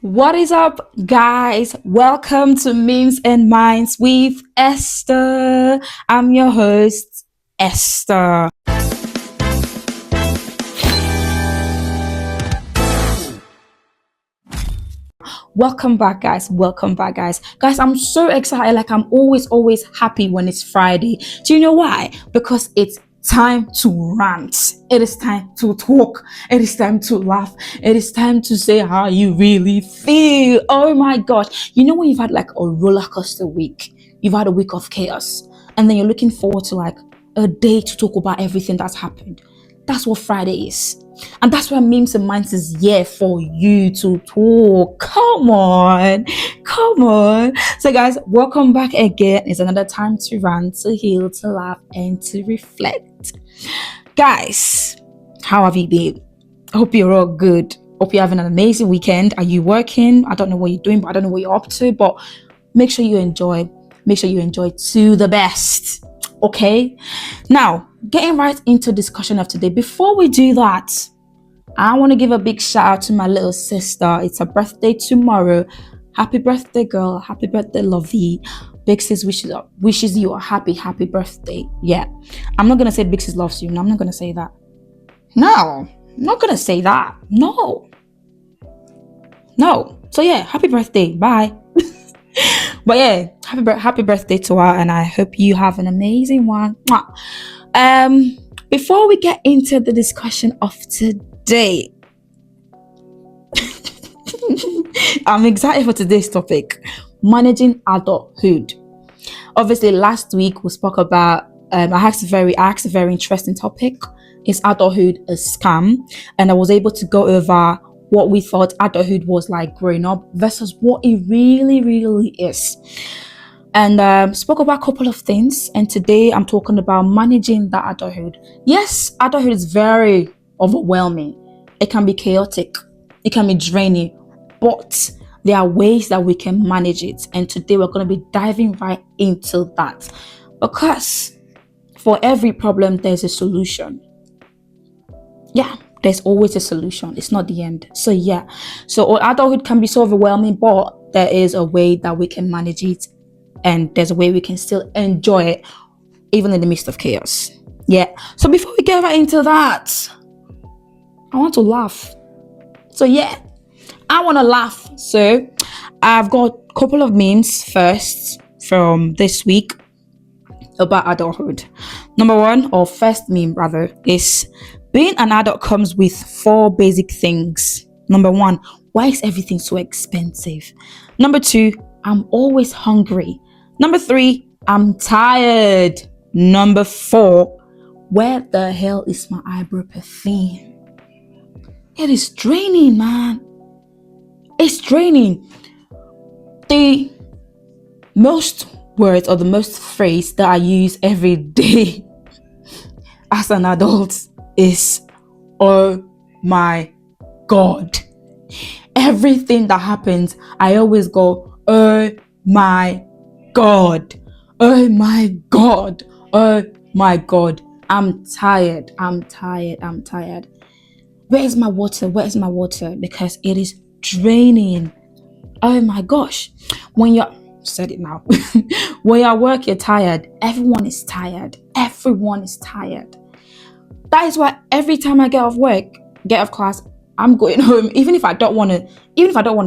What is up, guys? Welcome to Memes and Minds with Esther. I'm your host, Esther. Welcome back, guys. Welcome back, guys. Guys, I'm so excited. Like, I'm always happy when it's Friday. Do you know why? Because it's time to rant. It is time to talk. It is time to laugh. It is time to say how you really feel. Oh my gosh. You know when you've had like a roller coaster week, you've had a week of chaos, and then you're looking forward to like a day to talk about everything that's happened. That's what Friday is. And that's why Memes and Minds is here for you to talk. Come on. Come on. So guys, welcome back again. It's another time to rant, to heal, to laugh, and to reflect. Guys, how have you been? I hope you're all good. Hope you're having an amazing weekend. Are you working? I don't know what you're doing, but I don't know what you're up to. But make sure you enjoy. Make sure you enjoy to the best. Okay? Now, getting right into discussion of today. Before we do that, I want to give a big shout out to my little sister. It's her birthday tomorrow. Happy birthday, girl. Happy birthday, lovey. Big sis wishes you a happy birthday. Yeah. I'm not going to say Big sis loves you. No, I'm not going to say that. No. I'm not going to say that. No. So yeah, happy birthday. Bye. But yeah, happy birthday to her, and I hope you have an amazing one. Before we get into the discussion of today, I'm excited for today's topic: managing adulthood. Obviously, last week we spoke about. I asked a very interesting topic: is adulthood a scam? And I was able to go over what we thought adulthood was like growing up versus what it really is. And spoke about a couple of things. And today I'm talking about managing the adulthood. Yes, adulthood is very overwhelming. It can be chaotic. It can be draining. But there are ways that we can manage it. And today we're going to be diving right into that. Because for every problem, there's a solution. Yeah, there's always a solution. It's not the end. So yeah. So adulthood can be so overwhelming, but there is a way that we can manage it. And there's a way we can still enjoy it, even in the midst of chaos. Yeah. So before we get right into that, I want to laugh. So yeah, I want to laugh. So I've got a couple of memes first from this week about adulthood. Number one, or first meme rather, is being an adult comes with 4 basic things. Number 1, why is everything so expensive? Number 2, I'm always hungry. Number 3, I'm tired. Number 4, where the hell is my eyebrow perfume? It is draining, man. It's draining. The most words or the most phrase that I use every day as an adult is, oh my God. Everything that happens, I always go, oh my God. Oh my God. Oh my God. I'm tired. Where's my water? Because it is draining. Oh my gosh. When you're said it now. When you're at work, you're tired. Everyone is tired. That is why every time I get off class, I'm going home. Even if I don't want to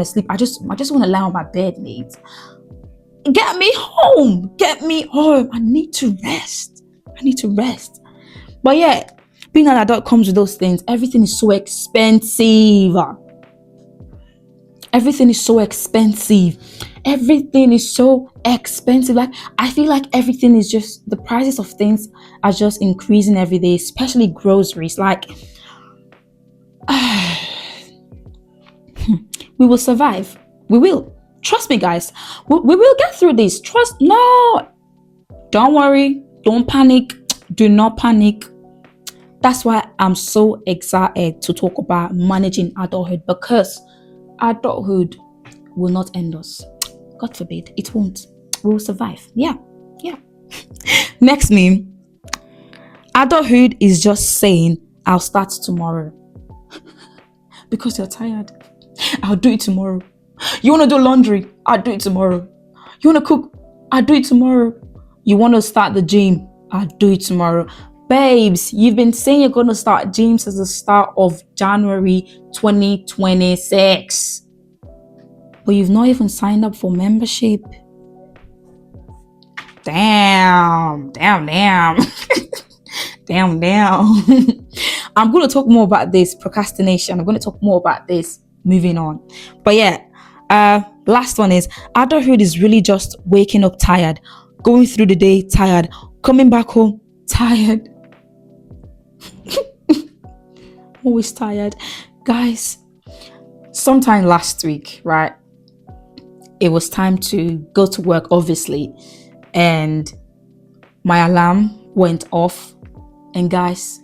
sleep, I just want to lie on my bed, mate. Get me home. I need to rest. But yeah, being an adult comes with those things. Everything is so expensive. Everything is so expensive. Like, I feel like everything is just, the prices of things are just increasing every day, especially groceries. Like, we will survive. We will. Trust me, guys. We will get through this. No. Don't worry. Don't panic. Do not panic. That's why I'm so excited to talk about managing adulthood, because adulthood will not end us. God forbid. It won't. We will survive. Yeah. Next meme. Adulthood is just saying, I'll start tomorrow. Because you're tired. I'll do it tomorrow. You want to do laundry? I'll do it tomorrow. You want to cook? I'll do it tomorrow. You want to start the gym? I'll do it tomorrow. Babes, you've been saying you're going to start gym since the start of January 2026. But you've not even signed up for membership. Damn. Damn. I'm going to talk more about this procrastination. I'm going to talk more about this moving on. But yeah, last one is adulthood is really just waking up tired, going through the day tired, coming back home tired. Always tired. Guys, sometime last week, right? It was time to go to work, obviously. And my alarm went off. And guys,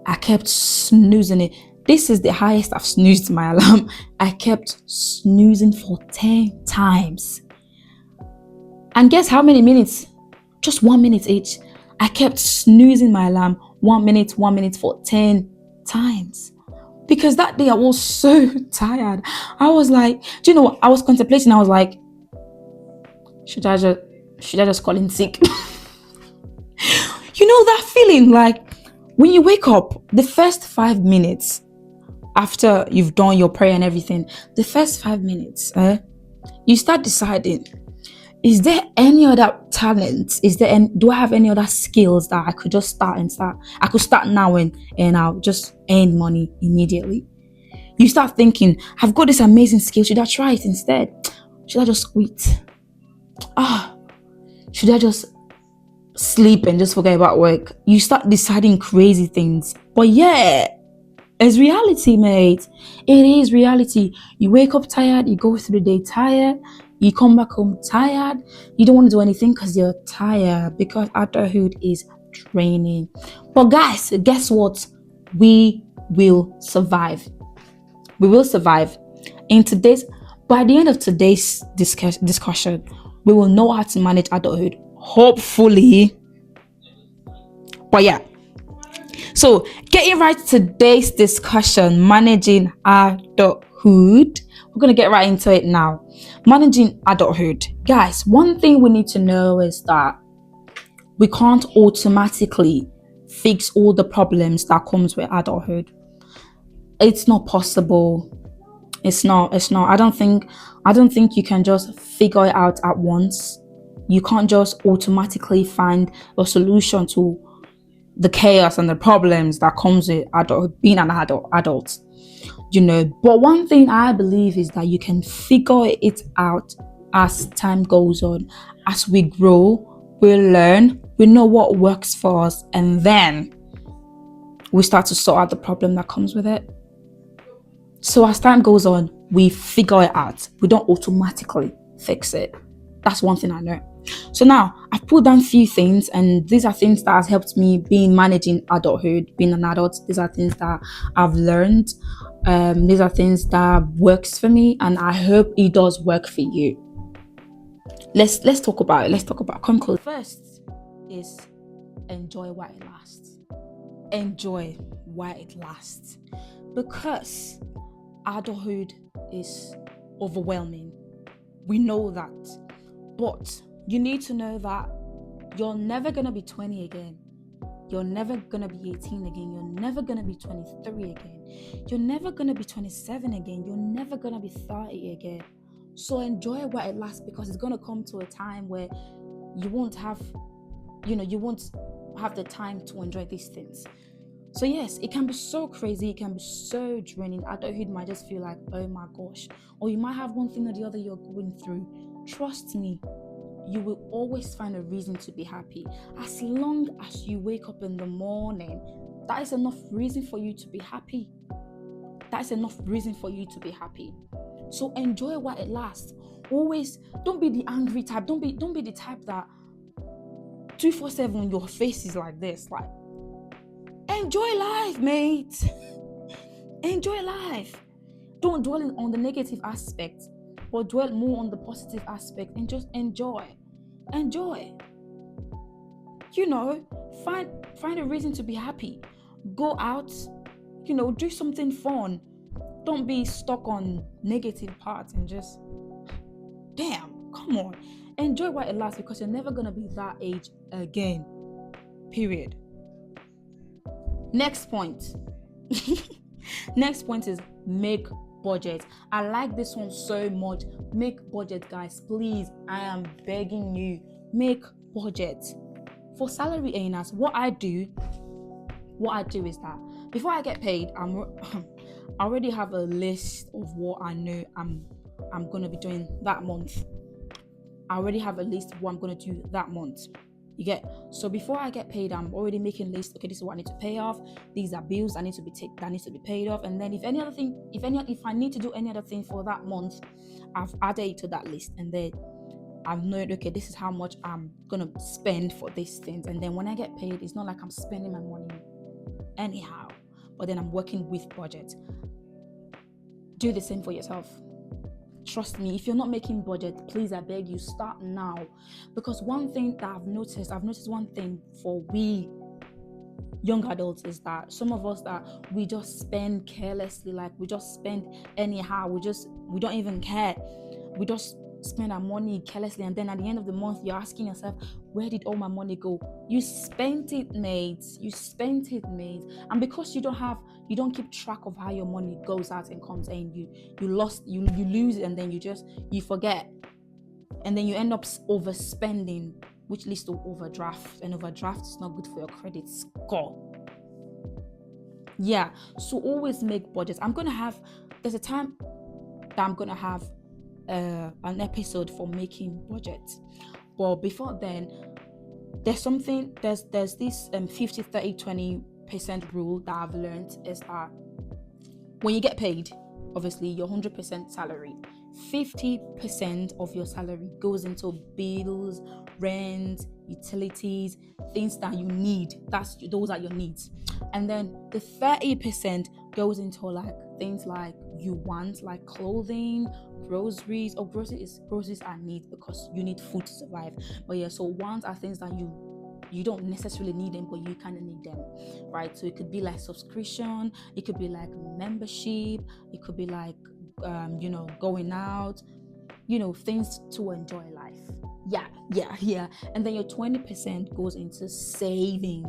I kept snoozing it. This is the highest I've snoozed my alarm. I kept snoozing for 10 times. And guess how many minutes? Just 1 minute each. I kept snoozing my alarm 1 minute for 10 times. Because that day I was so tired. I was like, do you know what? I was contemplating. I was like, should I just call in sick? You know that feeling like when you wake up, the first 5 minutes after you've done your prayer and everything, the first 5 minutes, you start deciding, is there any other talent? Do I have any other skills that I could just start? I could start now and I'll just earn money immediately. You start thinking, I've got this amazing skill. Should I try it instead? Should I just quit? Should I just sleep and just forget about work? You start deciding crazy things. But yeah, it's reality, mate. It is reality. You wake up tired, you go through the day tired, you come back home tired. You don't want to do anything because you're tired, because adulthood is draining. But guys, guess what? We will survive. We will survive. By the end of today's discussion, we will know how to manage adulthood. Hopefully. But yeah. So, getting right to today's discussion, managing adulthood. We're going to get right into it now. Managing adulthood. Guys, one thing we need to know is that we can't automatically fix all the problems that comes with adulthood. It's not possible. It's not. I don't think you can just figure it out at once. You can't just automatically find a solution to the chaos and the problems that comes with being an adult. You know, but one thing I believe is that you can figure it out as time goes on. As we grow, we learn, we know what works for us, and then we start to sort out the problem that comes with it. So as time goes on, we figure it out. We don't automatically fix it. That's one thing I know. So now I've put down a few things, and these are things that has helped me managing adulthood, being an adult. These are things that I've learned. These are things that works for me, and I hope it does work for you. Let's talk about it. Come close. First is enjoy while it lasts. Enjoy while it lasts, because adulthood is overwhelming. We know that, but you need to know that you're never gonna be 20 again. You're never gonna be 18 again. You're never gonna be 23 again. You're never gonna be 27 again. You're never gonna be 30 again. So enjoy while it lasts, because it's gonna come to a time where you won't have the time to enjoy these things. So yes, it can be so crazy. It can be so draining. Adulthood might just feel like, oh my gosh. Or you might have one thing or the other you're going through. Trust me, you will always find a reason to be happy. As long as you wake up in the morning, that is enough reason for you to be happy. So enjoy while it lasts. Always, don't be the angry type. Don't be the type that 247 your face is like this. Like, enjoy life, mate. Enjoy life. Don't dwell on the negative aspect, but dwell more on the positive aspect, and just enjoy. You know, find a reason to be happy. Go out, do something fun. Don't be stuck on negative parts and just, damn, come on. Enjoy while it lasts, because you're never gonna be that age again. Period. Next point. Next point is make budget. I like this one so much. Make budget, guys. Please, I am begging you. Make budget. For salary earners, what I do is that before I get paid, I already have a list of what I know I'm gonna be doing that month. I already have a list of what I'm gonna do that month. You get? So before I get paid, I'm already making lists. Okay, this is what I need to pay off. These are bills that needs to be paid off. And then if I need to do any other thing for that month, I've added it to that list. And then I've known, okay, this is how much I'm gonna spend for these things. And then when I get paid, it's not like I'm spending my money anyhow, but then I'm working with budget. Do the same for yourself. Trust me, if you're not making budget, please, I beg you, start now. Because one thing that I've noticed one thing for we young adults is that some of us, that we just spend carelessly, like we just spend anyhow. We don't even care. We just spend our money carelessly, and then at the end of the month, you're asking yourself, where did all my money go? You spent it, mates. And because you don't keep track of how your money goes out and comes in, you lose it, and then you forget, and then you end up overspending, which leads to overdraft, and overdraft is not good for your credit score. Yeah, so always make budgets. There's a time that I'm gonna have an episode for making budgets, but before then, there's this 50-30-20% rule that I've learned, is that when you get paid, obviously your 100% salary, 50% of your salary goes into bills, rent, utilities, things that you need. Those are your needs. And then the 30% goes into like things like you want, like clothing, groceries. Groceries are needs because you need food to survive. But yeah, so wants are things that you don't necessarily need them, but you kind of need them, right? So it could be like subscription, it could be like membership, it could be like going out, things to enjoy life. Yeah. And then your 20% goes into saving.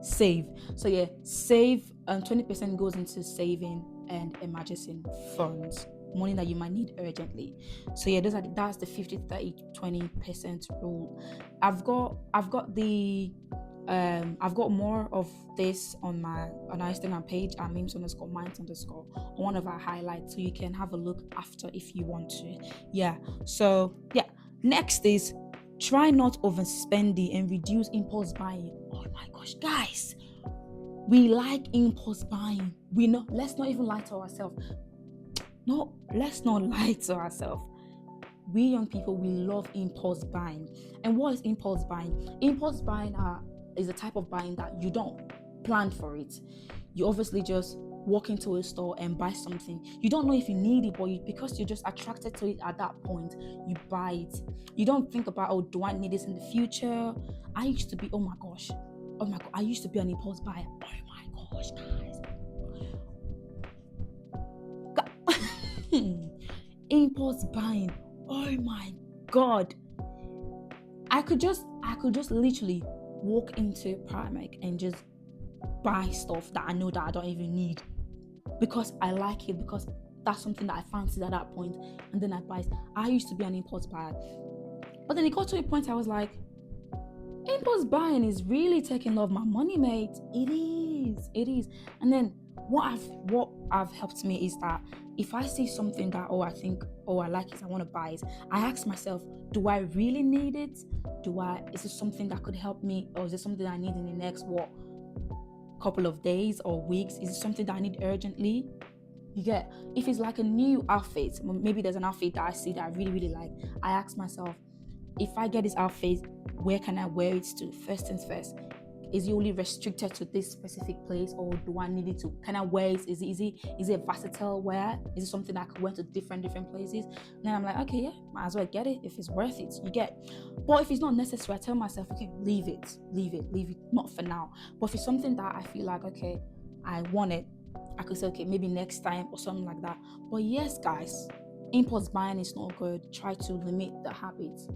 Save. So yeah, save. 20% goes into saving and emergency funds, money that you might need urgently. So yeah, that's the 50-30-20% rule. I've got more of this on our Instagram page at Memes_Minds_ on one of our highlights, so you can have a look after if you want to. Yeah. So yeah, next is try not overspending and reduce impulse buying. Oh my gosh, guys, we like impulse buying. Let's not even lie to ourselves. No, let's not lie to ourselves. We young people, we love impulse buying. And what is impulse buying? Impulse buying is a type of buying that you don't plan for it. You obviously just walk into a store and buy something. You don't know if you need it, but because you're just attracted to it at that point, you buy it. You don't think about, do I need this in the future? I used to be, oh my god, I used to be an impulse buyer. Oh my gosh, guys. Impulse buying. Oh my god. I could just literally walk into Primark and just buy stuff that I know that I don't even need, because I like it, because that's something that I fancied at that point, and then I buy it. I used to be an impulse buyer, but then it got to a point I was like, impulse buying is really taking off my money, mate. It is. And then what have helped me is that if I see something that I like it, I want to buy it, I ask myself, do I really need it? Is it something that could help me, or is it something that I need in the next couple of days or weeks? Is it something that I need urgently? You get? If it's like a new outfit, maybe there's an outfit that I see that I really, really like, I ask myself, if I get this outfit, where can I wear it to? First things first. Is it only restricted to this specific place, or do I need it to? Can I wear it? Is it a versatile wear? Is it something that I could wear to different places? And then I'm like, okay, yeah, might as well get it if it's worth it. You get. But if it's not necessary, I tell myself, okay, leave it, not for now. But if it's something that I feel like, okay, I want it, I could say, okay, maybe next time or something like that. But yes, guys, impulse buying is not good. Try to limit the habits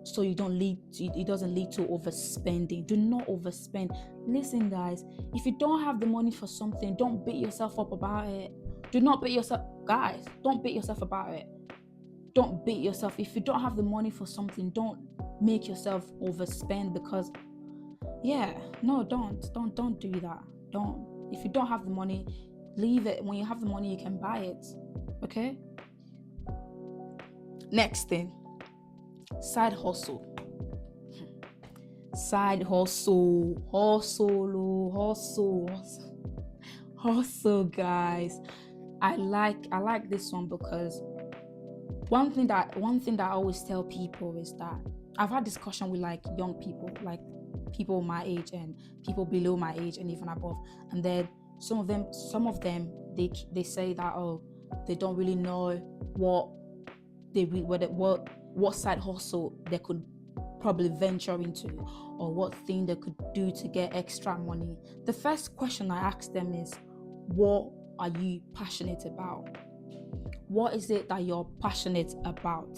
so it doesn't lead to overspending. Do not overspend. Listen, guys, if you don't have the money for something, don't beat yourself up about it. Do not beat yourself, guys. Don't beat yourself about it. Don't beat yourself. If you don't have the money for something, don't make yourself overspend because don't do that. Don't. If you don't have the money, leave it. When you have the money, you can buy it. Okay? Next thing, side hustle. Side hustle. Hustle, guys. I like this one because one thing that I always tell people is that I've had discussion with like young people, like people my age and people below my age and even above, and then some of them they say that they don't really know what side hustle they could probably venture into or what thing they could do to get extra money. The first question I ask them is, what are you passionate about? What is it that you're passionate about?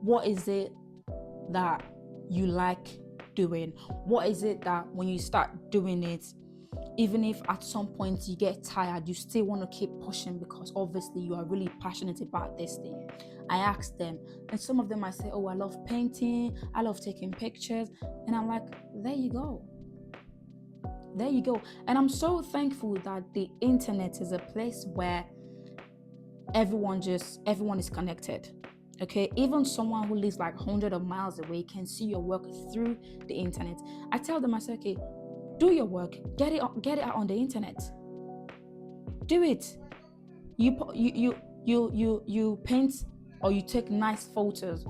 What is it that you like doing? What is it that when you start doing it, even if at some point you get tired, you still want to keep pushing because obviously you are really passionate about this thing? I ask them, and some of them I say, I love painting, I love taking pictures, and I'm like, there you go. And I'm so thankful that the internet is a place where everyone is connected. Okay, even someone who lives like hundreds of miles away can see your work through the internet. I tell them, I say, okay, do your work, get it out on the internet. Do it. You paint or you take nice photos.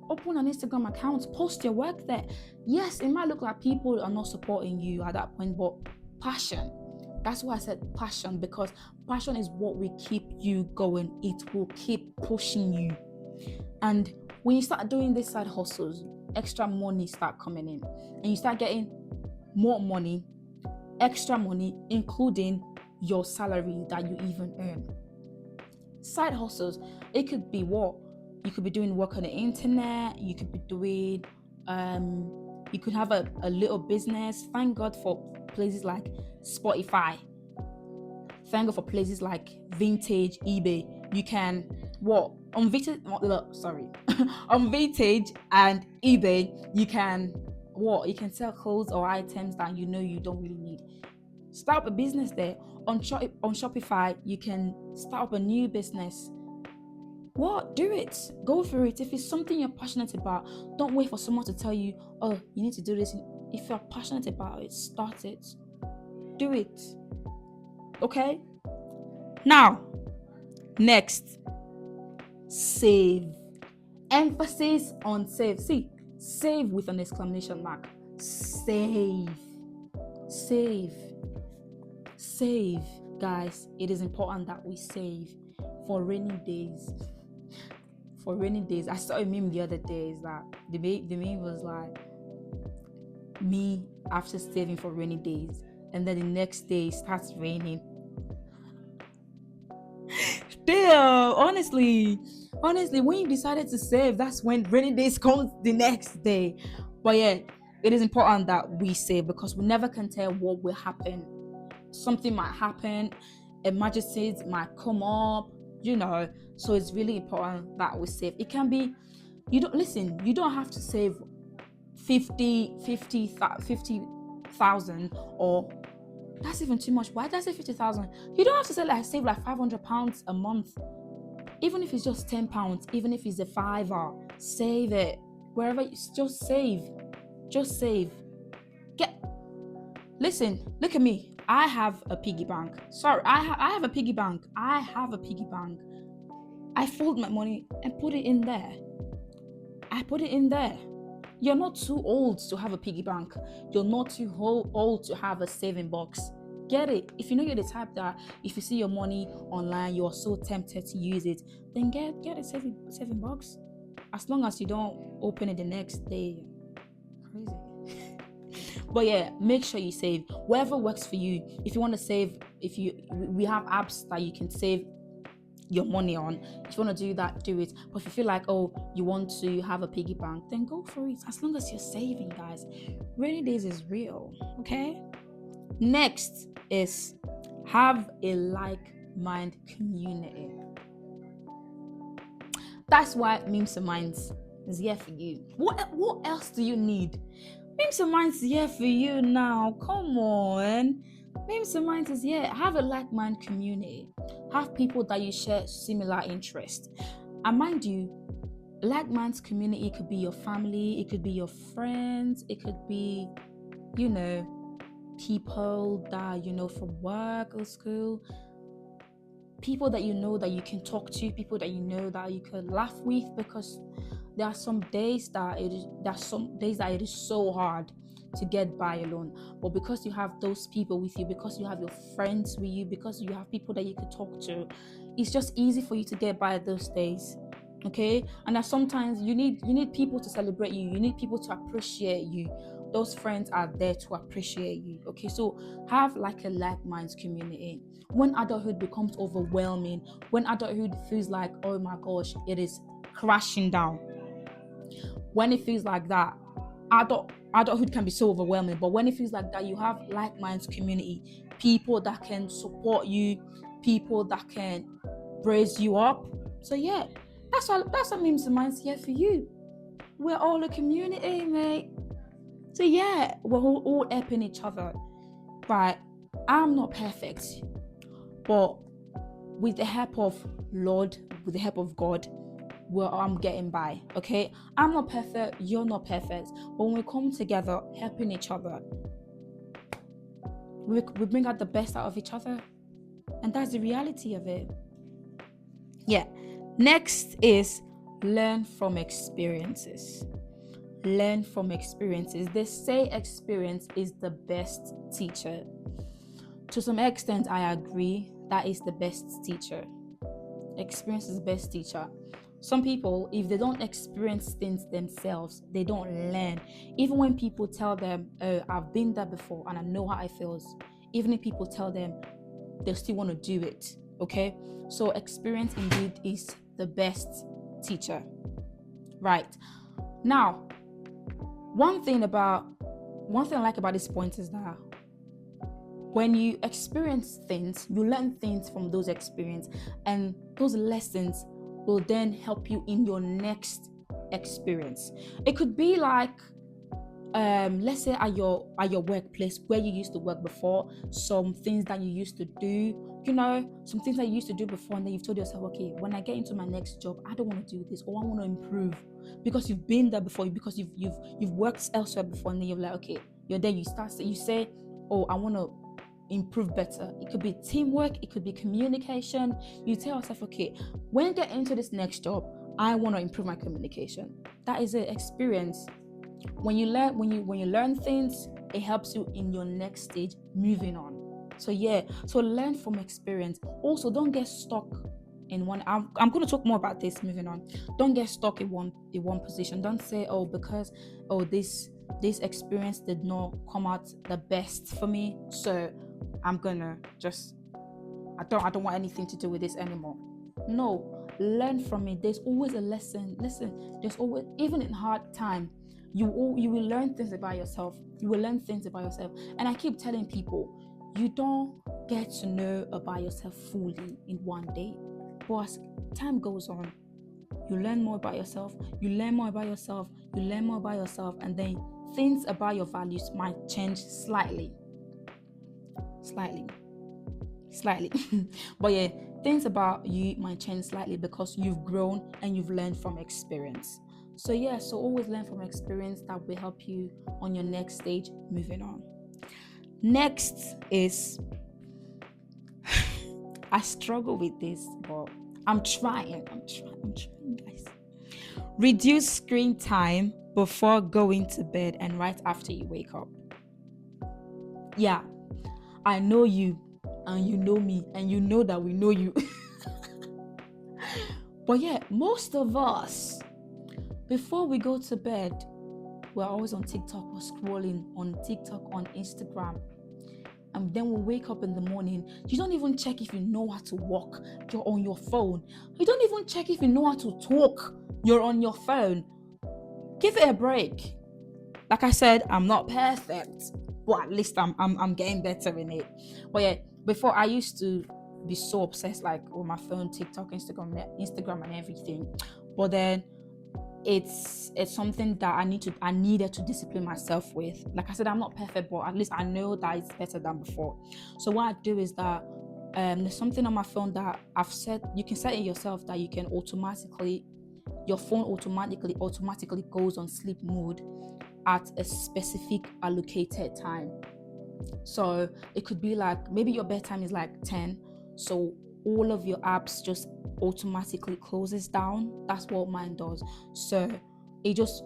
Open an Instagram account, post your work there. Yes, it might look like people are not supporting you at that point, but passion. That's why I said passion, because passion is what will keep you going. It will keep pushing you. And when you start doing these side hustles, extra money start coming in, and you start getting more money, extra money, including your salary that you even earn. Side hustles, it could be what? You could be doing work on the internet, you could be doing, you could have a little business. Thank God for places like Spotify. Thank God for places like Vintage, eBay. You can, on Vintage, on Vintage and eBay, you can sell clothes or items that you don't really need. Start up a business there. On Shopify, you can start up a new business. Do it. Go for it. If it's something you're passionate about, don't wait for someone to tell you, you need to do this. If you're passionate about it, start it. Do it. Okay? Now, next, save. Emphasis on save. See, save with an exclamation mark. Save. Guys, it is important that we save for rainy days. I saw a meme the other day. Is that the meme was like me after saving for rainy days, and then the next day it starts raining. Still, honestly, when you decided to save, that's when rainy days comes the next day. But yeah, it is important that we save because we never can tell what will happen. Something might happen, emergencies might come up, so it's really important that we save. It can be, you don't have to save 50,000, or that's even too much. Why did I say 50,000? You don't have to save like £500 a month. Even if it's just £10, even if it's a £5, save it. Wherever, just save. Listen, look at me. I have a piggy bank. Sorry, I have a piggy bank. I fold my money and put it in there. You're not too old to have a piggy bank. You're not too old to have a saving box. Get it. If you know you're the type that if you see your money online, you're so tempted to use it, then get a saving box. As long as you don't open it the next day. Crazy. But yeah, make sure you save. Whatever works for you. If you want to save if you we have apps that you can save your money on. If you want to do that, do it. But if you feel like, oh, you want to have a piggy bank, then go for it. As long as you're saving, guys. Rainy days is real. Okay. Next is have a like-mind community. That's why Memes&Minds is here for you. What else do you need? Memes&Minds is here for you now. Come on. Memes&Minds is here. Have a like-mind community. Have people that you share similar interests. And mind you, like-minded community could be your family, it could be your friends, it could be, people that you know from work or school, people that you know that you can talk to, people that you know that you can laugh with, because there are some days that it is so hard to get by alone. But because you have those people with you, because you have your friends with you, because you have people that you can talk to, it's just easy for you to get by those days. Okay, and that sometimes you need people to celebrate you. You need people to appreciate you. Those friends are there to appreciate you. Okay, so have like a like-minded community. When adulthood becomes overwhelming, when adulthood feels like, oh my gosh, it is crashing down, when it feels like that, adulthood can be so overwhelming. But when it feels like that, you have like-minded community, people that can support you, people that can raise you up. So yeah, that's what Memes&Minds here for you. We're all a community, mate. So yeah, we're all helping each other. But I'm not perfect, but with the help of Lord, with the help of God, I'm getting by. Okay, I'm not perfect, you're not perfect, but when we come together helping each other, we bring out the best out of each other, and that's the reality of it. Yeah. Next is learn from experiences. Learn from experiences. They say experience is the best teacher. To some extent, I agree. That is the best teacher. Experience is the best teacher. Some people, if they don't experience things themselves, they don't learn. Even when people tell them, oh, I've been there before and I know how it feels, even if people tell them, they still want to do it. Okay, so experience indeed is the best teacher. Right. Now, one thing I like about this point is that when you experience things, you learn things from those experiences, and those lessons will then help you in your next experience. It could be like, let's say at your workplace where you used to work before, some things that you used to do, some things that you used to do before, and then you've told yourself, okay, when I get into my next job, I don't want to do this, or I want to improve, because you've been there before, because you've worked elsewhere before, and then you're like, okay, you're there, you say, oh, I want to improve better. It could be teamwork, it could be communication. You tell yourself, okay, when I get into this next job, I want to improve my communication. That is an experience. When you learn things, it helps you in your next stage moving on. So yeah, so learn from experience. Also, don't get stuck in one. I'm going to talk more about this moving on. Don't get stuck in one position. Don't say, oh, because this experience did not come out the best for me, so I'm gonna just I don't want anything to do with this anymore. No, learn from it. There's always a lesson. Listen, there's always, even in hard time, you will learn things about yourself. You will learn things about yourself. And I keep telling people, you don't get to know about yourself fully in one day. But as time goes on, you learn more about yourself. You learn more about yourself. You learn more about yourself, and then things about your values might change slightly. But yeah, things about you might change slightly because you've grown and you've learned from experience. So yeah, so always learn from experience. That will help you on your next stage moving on. Next is I struggle with this, but I'm trying, guys. Reduce screen time before going to bed and right after you wake up. Yeah, I know you, and you know me, and you know that we know you. But yeah, most of us, before we go to bed, we're always on TikTok or scrolling on TikTok, on Instagram. and then we wake up in the morning, you don't even check if you know how to walk, you're on your phone. You don't even check if you know how to talk, you're on your phone. Give it a break. Like I said, I'm not perfect, but at least I'm getting better in it. But yeah, before I used to be so obsessed like with my phone, TikTok, Instagram and everything. But then it's something that I needed to discipline myself with. Like I said, I'm not perfect, but at least I know that it's better than before. So what I do is that there's something on my phone that I've set. You can set it yourself that you can your phone automatically goes on sleep mode at a specific allocated time. So it could be like maybe your bedtime is like 10, so all of your apps just automatically closes down. That's what mine does. So it just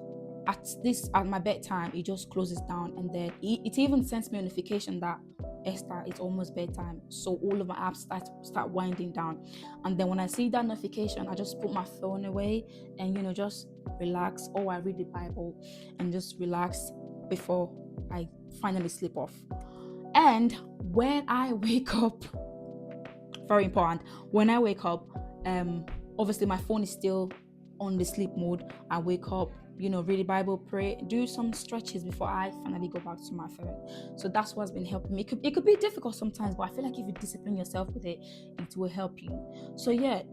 at my bedtime it just closes down, and then it even sends me a notification that Esther, it's almost bedtime. So all of my apps start winding down, and then when I see that notification, I just put my phone away and just relax, or I read the Bible and just relax before I finally sleep off. And when I wake up, very important, when I wake up, obviously my phone is still on the sleep mode. I wake up, read the Bible, pray, do some stretches before I finally go back to my phone. So that's what's been helping me. It could be difficult sometimes, but I feel like if you discipline yourself with it, it will help you. So yeah,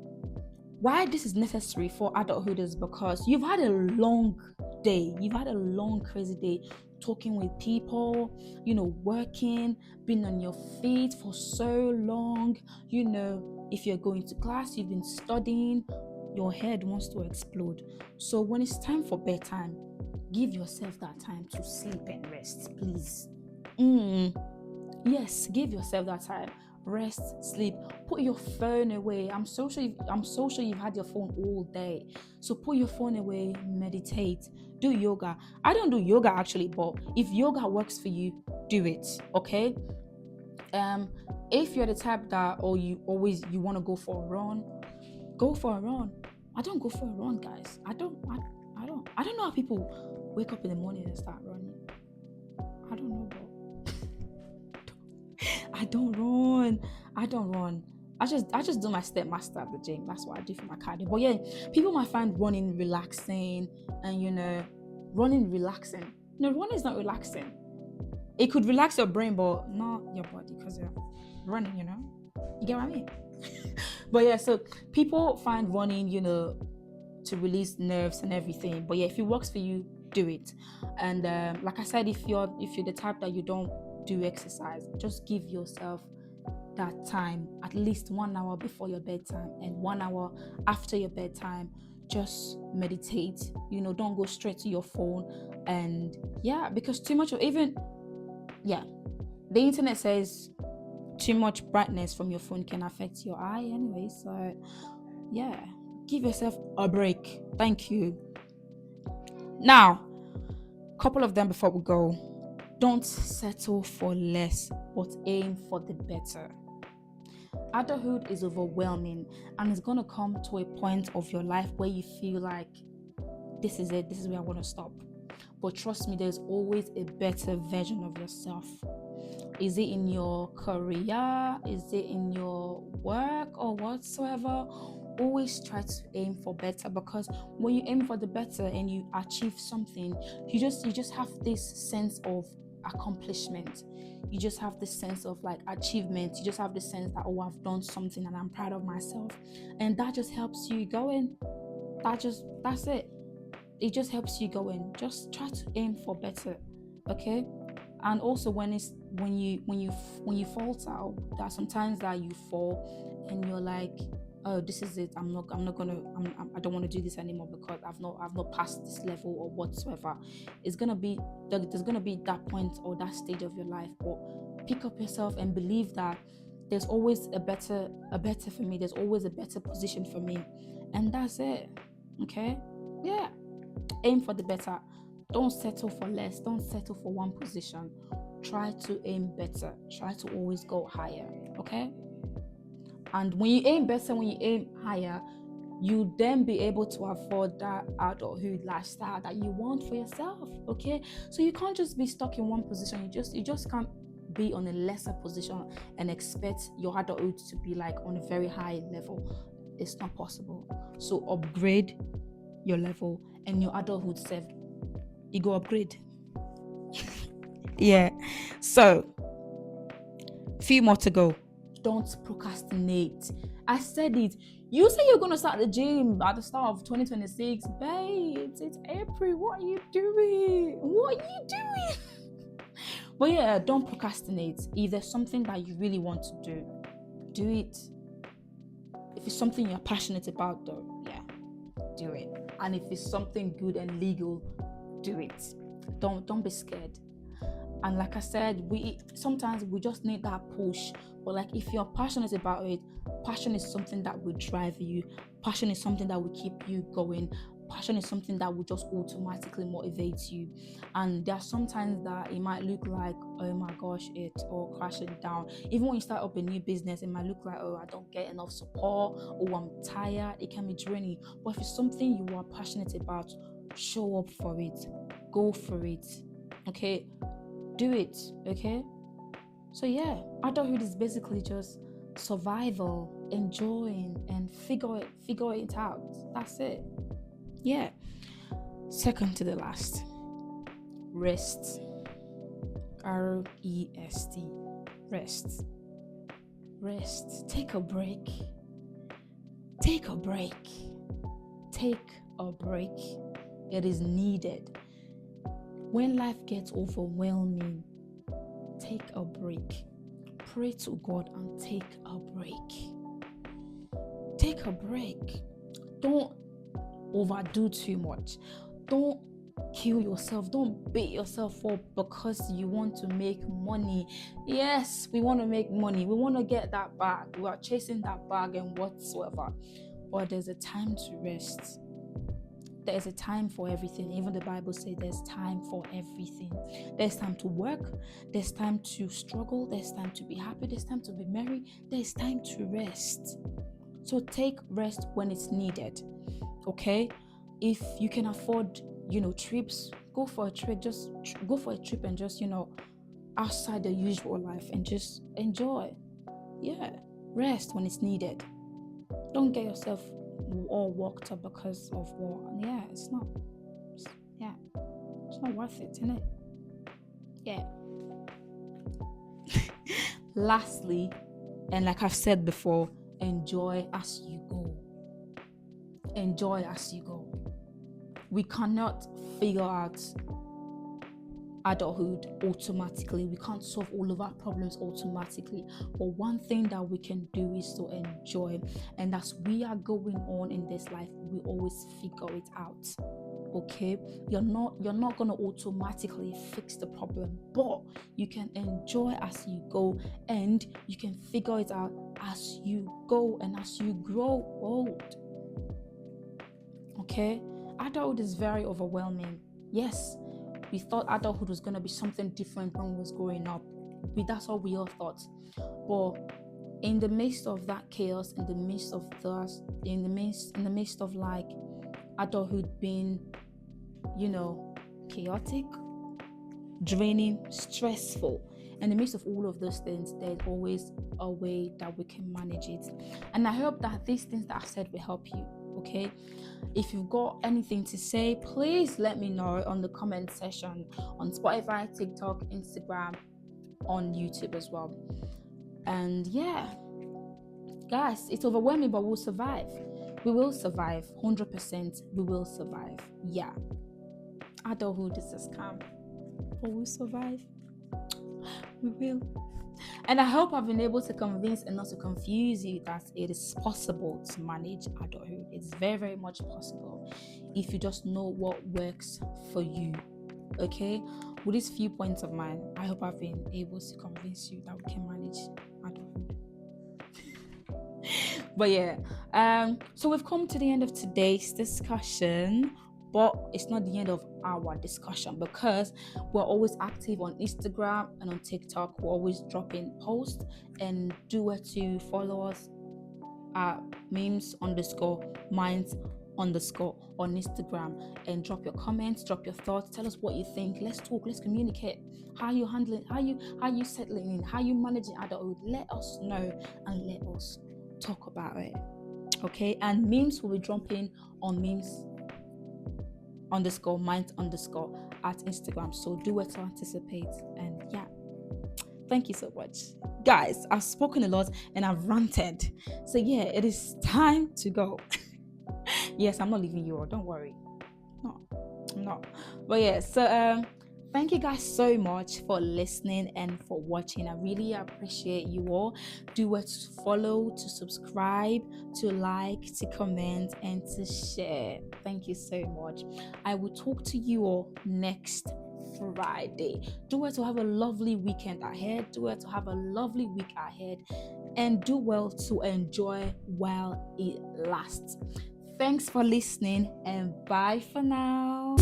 why this is necessary for adulthood is because you've had a long day, you've had a long crazy day, talking with people, working, being on your feet for so long. If you're going to class, you've been studying, your head wants to explode. So when it's time for bedtime, give yourself that time to sleep and rest, please. Yes, give yourself that time. Rest, sleep, put your phone away. I'm so sure you've had your phone all day. So put your phone away, meditate, do yoga. I don't do yoga actually, but if yoga works for you, do it. Okay. If you're the type that you want to go for a run, go for a run. I don't go for a run, guys. I don't know how people wake up in the morning and start running. I don't know, but I don't run. I just do my step master at the gym. That's what I do for my cardio. But yeah, people might find running relaxing, and running relaxing. No, running is not relaxing. It could relax your brain, but not your body, because you're running. You get what I mean? But yeah, so people find running, to release nerves and everything. But yeah, if it works for you, do it. And like I said, if you're the type that you don't do exercise, just give yourself that time, at least 1 hour before your bedtime and 1 hour after your bedtime. Just meditate. Don't go straight to your phone. And yeah, because too much of the internet says too much brightness from your phone can affect your eye anyway. So yeah, give yourself a break. Thank you. Now, couple of them before we go. Don't settle for less, but aim for the better. Adulthood is overwhelming, and it's going to come to a point of your life where you feel like this is it, this is where I want to stop. But trust me, there's always a better version of yourself. Is it in your career? Is it in your work or whatsoever? Always try to aim for better, because when you aim for the better and you achieve something, you just have this sense of accomplishment. You just have this sense of like achievement. You just have this sense that, I've done something and I'm proud of myself, and that just helps you going. That's it. It just helps you going. Just try to aim for better, okay? And also when you falter, there are sometimes that you fall and you're like, oh, this is it. I don't want to do this anymore because I've not passed this level or whatsoever. There's gonna be that point or that stage of your life, but pick up yourself and believe that there's always a better for me. There's always a better position for me, and that's it. Okay, yeah. Aim for the better. Don't settle for less. Don't settle for one position. Try to aim better. Try to always go higher. Okay. And when you aim better, when you aim higher, you then be able to afford that adulthood lifestyle that you want for yourself. Okay. So you can't just be stuck in one position. You just can't be on a lesser position and expect your adulthood to be like on a very high level. It's not possible. So upgrade your level, and your adulthood self, you go upgrade. Yeah. So few more to go. Don't procrastinate. I said it. You say you're gonna start the gym at the start of 2026, babes. It's April. What are you doing? What are you doing? But yeah, don't procrastinate. If there's something that you really want to do it. If it's something you're passionate about, though, yeah, do it. And if it's something good and legal, do it. Don't be scared. And like I said, we sometimes just need that push. But like, if you're passionate about it, passion is something that will drive you. Passion is something that will keep you going. Passion is something that will just automatically motivate you. And there are sometimes that it might look like, oh my gosh, it's all crashing down. Even when you start up a new business, it might look like, oh, I don't get enough support, oh, I'm tired. It can be draining. But if it's something you are passionate about, show up for it. Go for it. Okay? Do it. Okay? So yeah, adulthood is basically just survival, enjoying, and figure it out. That's it. Yeah. Second to the last. Rest. R-E-S-T. Rest. Rest. Take a break. Take a break. Take a break. It is needed. When life gets overwhelming, take a break. Pray to God and take a break. Take a break. Don't overdo too much. Don't kill yourself. Don't beat yourself up because you want to make money. Yes, we want to make money. We want to get that bag. We are chasing that bag and whatsoever. But there's a time to rest. There is a time for everything. Even the Bible says there's time for everything. There's time to work. There's time to struggle. There's time to be happy. There's time to be merry. There's time to rest. So take rest when it's needed. Okay? If you can afford, trips, go for a trip. Just go for a trip and just, outside the usual life and just enjoy. Yeah. Rest when it's needed. Don't get yourself all worked up because of what. Yeah, it's not worth it, isn't it? Yeah. Lastly, and like I've said before, enjoy as you go. Enjoy as you go. We cannot figure out adulthood automatically. We can't solve all of our problems automatically. But one thing that we can do is to enjoy. And as we are going on in this life, we always figure it out. Okay? You're not gonna automatically fix the problem, but you can enjoy as you go, and you can figure it out as you go and as you grow old. Okay? Adulthood is very overwhelming. Yes, we thought adulthood was going to be something different when we was growing up. That's what we all thought. But in the midst of that chaos, in the midst of like adulthood being, chaotic, draining, stressful, in the midst of all of those things, there's always a way that we can manage it. And I hope that these things that I've said will help you. Okay, if you've got anything to say, please let me know on the comment section on Spotify, TikTok, Instagram, on YouTube as well. And yeah, guys, it's overwhelming, but we'll survive. We will survive. 100% we will survive. Yeah, adulthood is a scam, but we'll survive. We will. And I hope I've been able to convince and not to confuse you that it is possible to manage adulthood. It's very, very much possible if you just know what works for you. Okay? With these few points of mine, I hope I've been able to convince you that we can manage adulthood. But yeah, so we've come to the end of today's discussion. But it's not the end of our discussion, because we're always active on Instagram and on TikTok. We're always dropping posts, and do where to follow us at Memes_Minds underscore on Instagram and drop your comments, drop your thoughts, tell us what you think. Let's talk, let's communicate. How you handling, how you settling in, how you managing adulthood. Let us know and let us talk about it. Okay, and memes will be dropping on memes underscore minds underscore at Instagram. So do it to anticipate. And yeah, thank you so much. Guys, I've spoken a lot and I've ranted. So yeah, it is time to go. Yes, I'm not leaving you all, don't worry. No, I'm not. But yeah, so thank you guys so much for listening and for watching. I really appreciate you all. Do it to follow, to subscribe, to like, to comment, and to share. Thank you so much. I will talk to you all next Friday. Do it to have a lovely weekend ahead. Do it to have a lovely week ahead. And do well to enjoy while it lasts. Thanks for listening and bye for now.